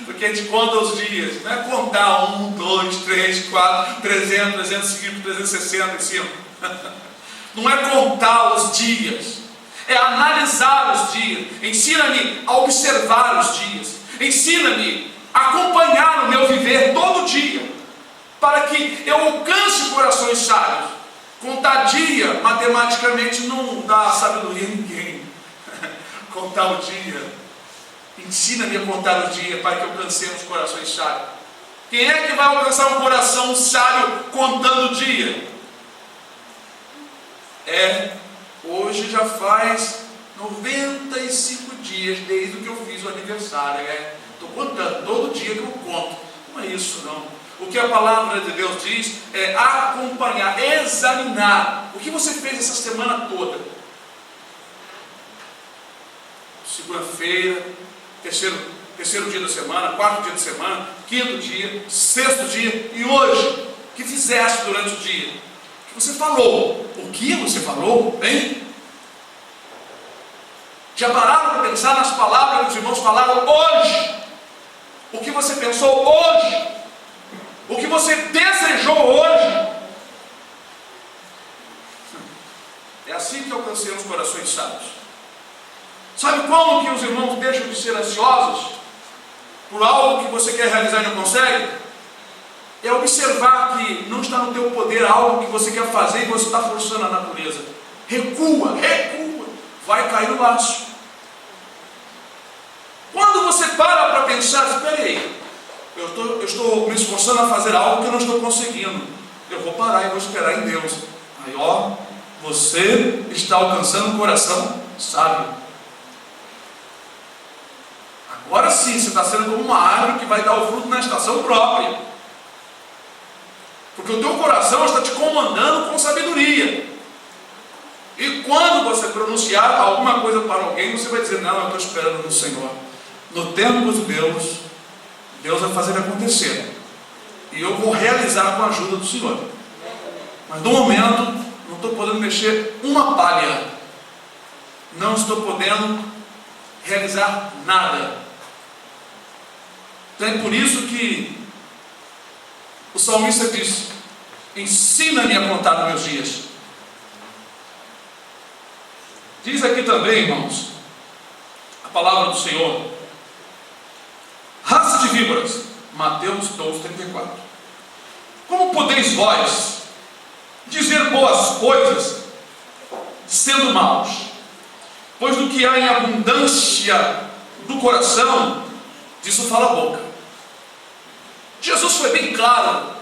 porque a gente conta os dias, não é contar 1, 2, 3, 4, 300, 305, 365, não é contar os dias, é analisar os dias. Ensina-me a observar os dias, ensina-me acompanhar o meu viver todo dia, para que eu alcance corações sábios. Contar dia, matematicamente, não dá sabedoria a ninguém. Contar o dia, ensina-me a contar o dia, para que alcancemos corações sábios. Quem é que vai alcançar um coração sábio contando o dia? Hoje já faz 95 dias desde que eu fiz o aniversário. Estou contando, todo dia que eu conto. Não é isso não. O que a palavra de Deus diz é acompanhar, examinar o que você fez essa semana toda. Segunda-feira, terceiro dia da semana, quarto dia da semana, quinto dia, sexto dia e hoje. O que fizeste durante o dia? O que você falou? O que você falou? Hein? Já pararam para pensar nas palavras que os irmãos falaram hoje? O que você pensou hoje? O que você desejou hoje? É assim que alcancemos corações sábios. Sabe como que os irmãos deixam de ser ansiosos por algo que você quer realizar e não consegue? É observar que não está no teu poder algo que você quer fazer e você está forçando a natureza. Recua, vai cair no laço. Quando você para pensar, espera aí, eu estou me esforçando a fazer algo que eu não estou conseguindo, eu vou parar e vou esperar em Deus. Aí você está alcançando um coração sábio. Agora sim, você está sendo como uma árvore que vai dar o fruto na estação própria. Porque o teu coração está te comandando com sabedoria. E quando você pronunciar alguma coisa para alguém, você vai dizer, não, eu estou esperando no Senhor. No tempo de Deus, Deus vai fazer acontecer. E eu vou realizar com a ajuda do Senhor. Mas no momento, não estou podendo mexer uma palha. Não estou podendo realizar nada. Então é por isso que o salmista diz, ensina-me a contar os meus dias. Diz aqui também, irmãos, a palavra do Senhor, raça de víboras, Mateus 12:34. Como podeis vós dizer boas coisas sendo maus? Pois do que há em abundância do coração, disso fala a boca. Jesus foi bem claro.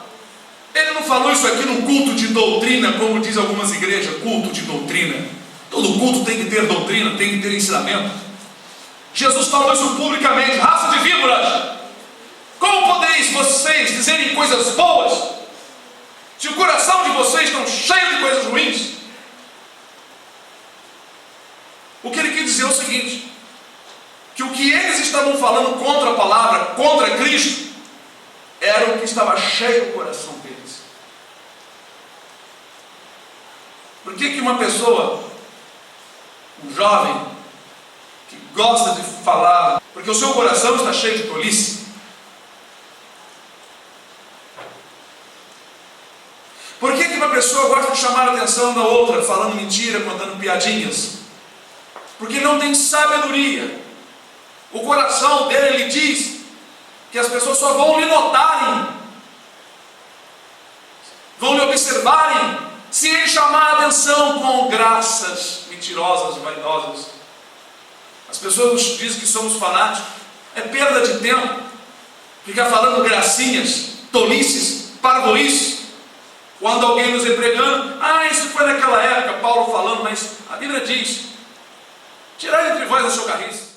Ele não falou isso aqui num culto de doutrina, como diz algumas igrejas, culto de doutrina. Todo culto tem que ter doutrina, tem que ter ensinamento. Jesus falou isso publicamente, raça de víboras. Como podeis vocês dizerem coisas boas, se o coração de vocês está cheio de coisas ruins? O que ele quer dizer é o seguinte, que o que eles estavam falando contra a palavra, contra Cristo, era o que estava cheio no coração deles. Por que uma pessoa, um jovem, que gosta de falar, porque o seu coração está cheio de tolice? Por que uma pessoa gosta de chamar a atenção da outra, falando mentira, contando piadinhas? Porque não tem sabedoria. O coração dele, ele diz que as pessoas só vão lhe notarem, vão lhe observarem, se ele chamar a atenção com graças mentirosas, vaidosas. As pessoas nos dizem que somos fanáticos. É perda de tempo ficar falando gracinhas, tolices, parvoíces. Quando alguém nos empregando, isso foi naquela época, Paulo falando, mas a Bíblia diz, tirai entre vós a chocarrice.